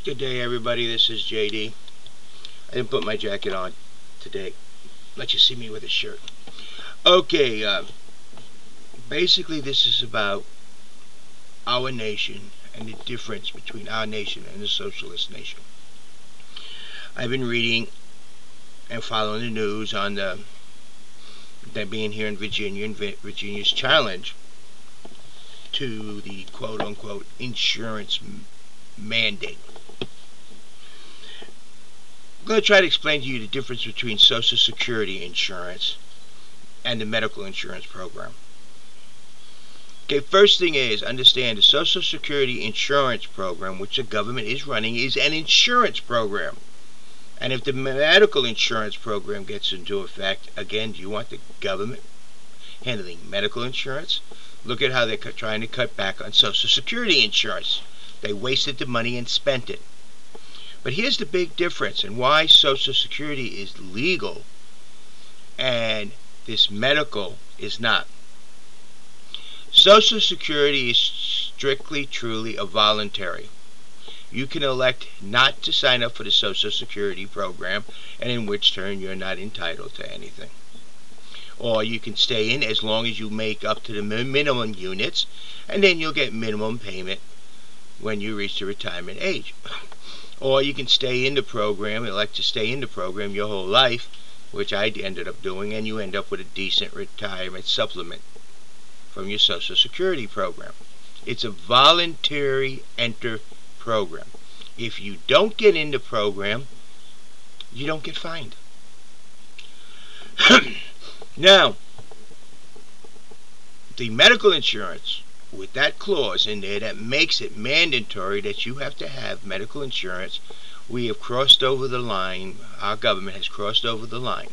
Good day, everybody. This is JD. I didn't put my jacket on today. Let you see me with a shirt. Okay, basically this is about our nation and the difference between our nation and the socialist nation. I've been reading and following the news on them being here in Virginia and Virginia's challenge to the quote-unquote insurance mandate. I'm going to try to explain to you the difference between Social Security insurance and the medical insurance program. Okay, first thing is, understand the Social Security insurance program, which the government is running, is an insurance program. And if the medical insurance program gets into effect, again, do you want the government handling medical insurance? Look at how they're trying to cut back on Social Security insurance. They wasted the money and spent it. But here's the big difference and why Social Security is legal and this medical is not. Social Security is strictly, truly a voluntary. You can elect not to sign up for the Social Security program, and in which turn you're not entitled to anything. Or you can stay in as long as you make up to the minimum units, and then you'll get minimum payment when you reach the retirement age. Or you can stay in the program, elect to stay in the program your whole life, which I ended up doing, and you end up with a decent retirement supplement from your Social Security program. It's a voluntary enter program. If you don't get in the program, you don't get fined. Now, the medical insurance, with that clause in there that makes it mandatory that you have to have medical insurance, we have crossed over the line, our government has crossed over the line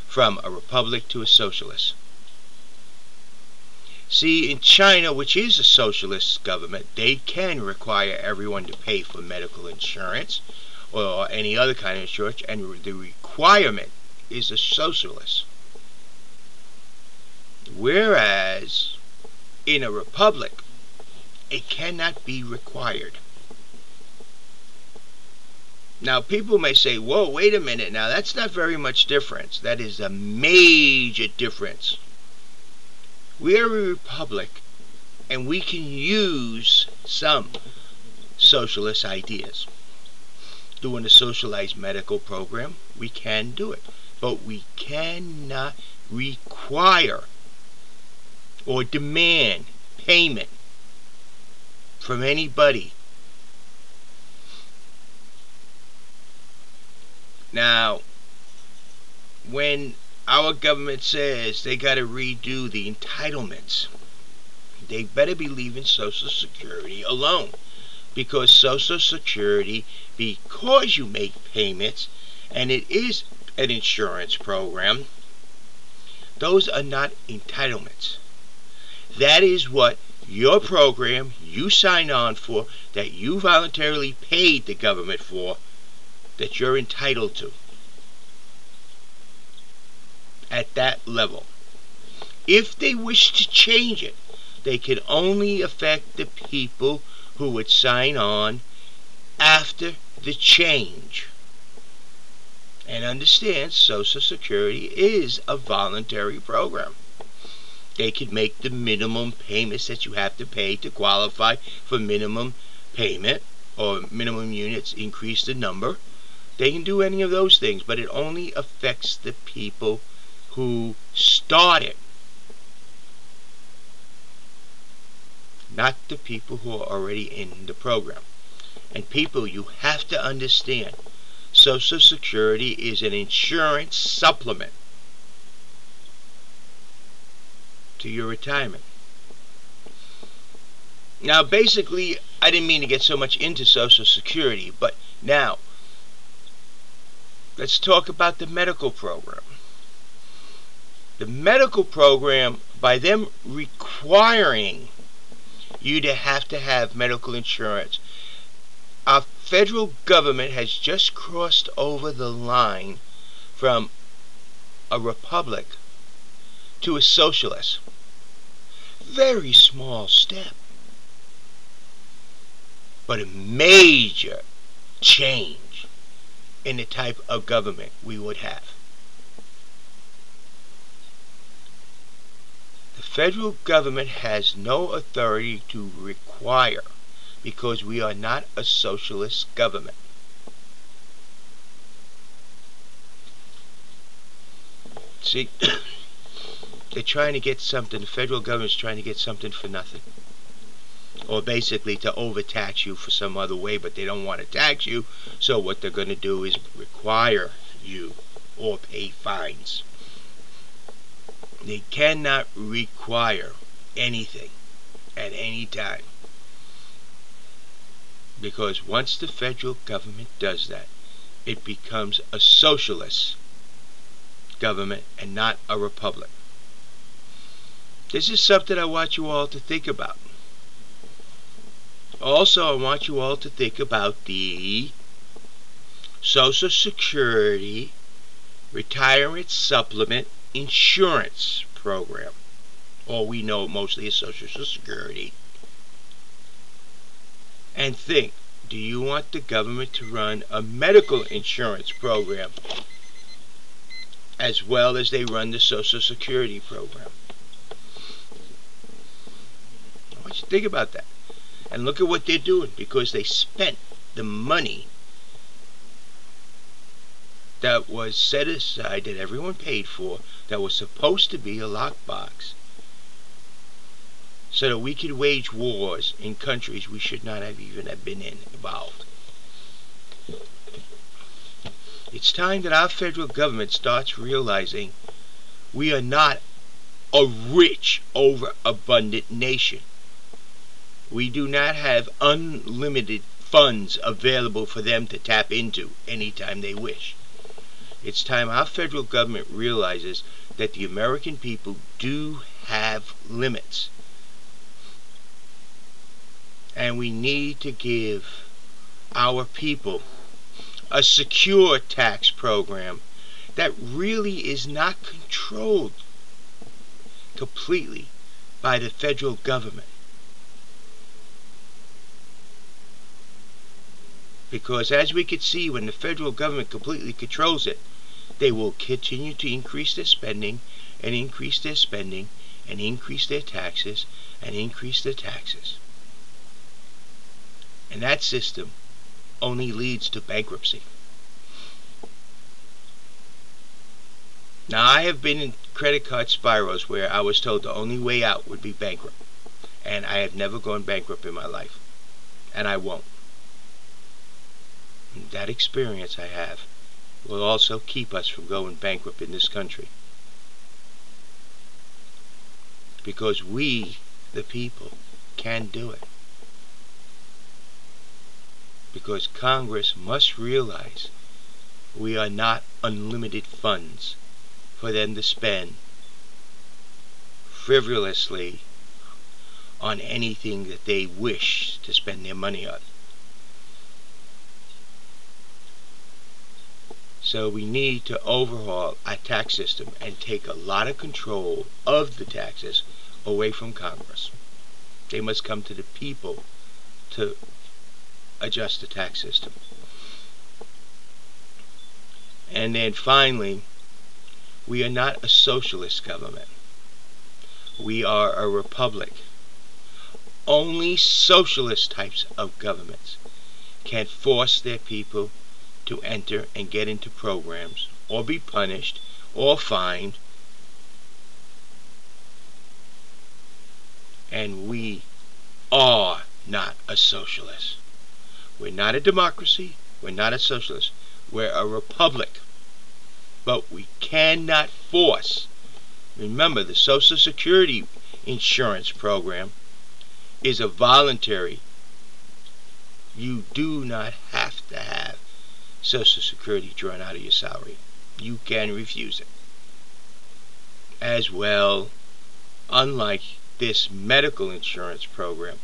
from a republic to a socialist. See, in China, which is a socialist government, they can require everyone to pay for medical insurance or any other kind of insurance, and the requirement is a socialist. Whereas in a republic, it cannot be required. Now, people may say, whoa, wait a minute, now that's not very much difference. That is a major difference. We are a republic, and we can use some socialist ideas. Doing a socialized medical program, we can do it. But we cannot require or demand payment from anybody. Now, when our government says they got to redo the entitlements, they better be leaving Social Security alone. Because Social Security, because you make payments, and it is an insurance program, those are not entitlements. That is what your program you signed on for, that you voluntarily paid the government for, that you're entitled to. At that level. If they wish to change it, they can only affect the people who would sign on after the change. And understand, Social Security is a voluntary program. They could make the minimum payments that you have to pay to qualify for minimum payment or minimum units, increase the number. They can do any of those things, but it only affects the people who start it, not the people who are already in the program. And people, you have to understand, Social Security is an insurance supplement to your retirement. Now, basically, I didn't mean to get so much into Social Security, but now, let's talk about the medical program. The medical program, by them requiring you to have medical insurance, our federal government has just crossed over the line from a republic to a socialist. Very small step, but a major change in the type of government we would have. The federal government has no authority to require, because we are not a socialist government. See, they're trying to get something, the federal government's trying to get something for nothing. Or basically to overtax you for some other way, but they don't want to tax you, so what they're going to do is require you or pay fines. They cannot require anything at any time, because once the federal government does that, it becomes a socialist government and not a republic. This is something I want you all to think about. Also, I want you all to think about the Social Security Retirement Supplement Insurance Program, or we know it mostly as Social Security. And think, do you want the government to run a medical insurance program as well as they run the Social Security program? I want you to think about that. And look at what they're doing, because they spent the money that was set aside, that everyone paid for, that was supposed to be a lockbox, so that we could wage wars in countries we should not have even have been involved. It's time that our federal government starts realizing we are not a rich, overabundant nation. We do not have unlimited funds available for them to tap into anytime they wish. It's time our federal government realizes that the American people do have limits. And we need to give our people a secure tax program that really is not controlled completely by the federal government. Because as we could see, when the federal government completely controls it, they will continue to increase their spending and increase their spending and increase their taxes and increase their taxes. And that system only leads to bankruptcy. Now, I have been in credit card spirals where I was told the only way out would be bankrupt. And I have never gone bankrupt in my life. And I won't. And that experience I have will also keep us from going bankrupt in this country. Because we, the people, can do it. Because Congress must realize we are not unlimited funds for them to spend frivolously on anything that they wish to spend their money on. So we need to overhaul our tax system and take a lot of control of the taxes away from Congress. They must come to the people to adjust the tax system. And then finally, we are not a socialist government. We are a republic. Only socialist types of governments can force their people to enter and get into programs, or be punished, or fined. And we are not a socialist. We're not a democracy. We're not a socialist. We're a republic. But we cannot force. Remember, the Social Security insurance program is a voluntary. You do not have to have Social Security drawn out of your salary. You can refuse it. As well, unlike this medical insurance program,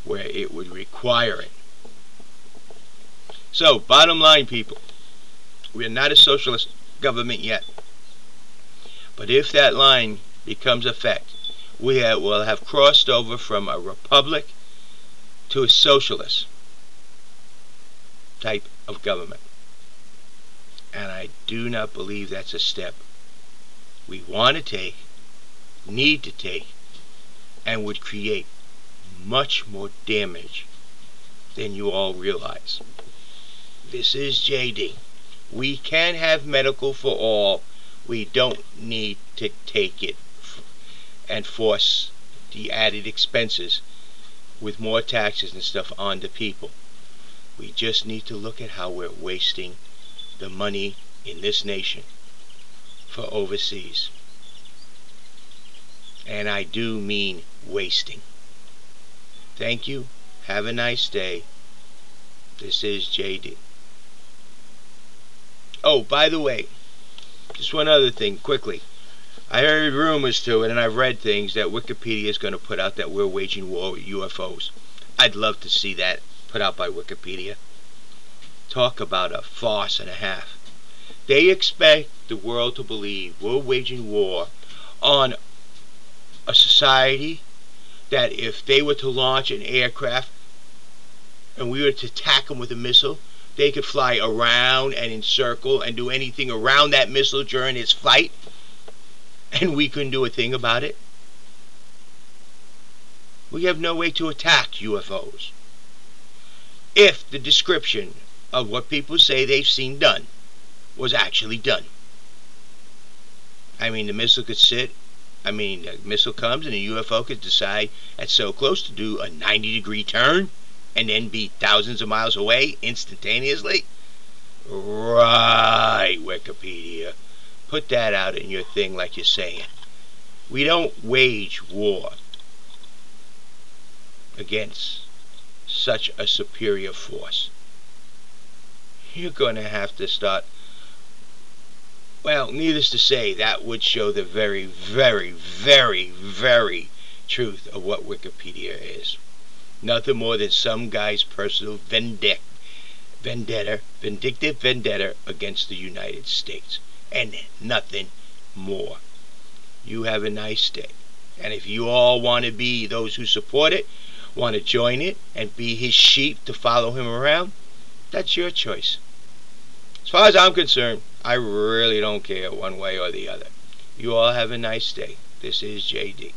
where it would require it. So, bottom line, people, we are not a socialist government yet. But if that line becomes effect, we will have crossed over from a republic to a socialist. type of government. And I do not believe that's a step we want to take, need to take, and would create much more damage than you all realize. This is JD. We can have medical for all. We don't need to take it and force the added expenses with more taxes and stuff on the people. We just need to look at how we're wasting the money in this nation for overseas. And I do mean wasting. Thank you. Have a nice day. This is JD. Oh, by the way, just one other thing, quickly. I heard rumors to it, and I've read things that Wikipedia is going to put out that we're waging war with UFOs. I'd love to see that put out by Wikipedia. Talk about a farce and a half. They expect the world to believe we're waging war on a society that if they were to launch an aircraft and we were to attack them with a missile, they could fly around and encircle and do anything around that missile during its flight, and we couldn't do a thing about it. We have no way to attack UFOs. If the description of what people say they've seen done was actually done. I mean, the missile could sit, the missile comes and the UFO could decide at so close to do a 90-degree turn and then be thousands of miles away instantaneously. Right, Wikipedia. Put that out in your thing like you're saying. We don't wage war against such a superior force. You're going to have to start. Well, needless to say, that would show the very, very, very, very truth of what Wikipedia is. Nothing more than some guy's personal vindictive vendetta against the United States. And nothing more. You have a nice day. And if you all want to be those who support it, want to join it, and be his sheep to follow him around, that's your choice. As far as I'm concerned, I really don't care one way or the other. You all have a nice day. This is JD.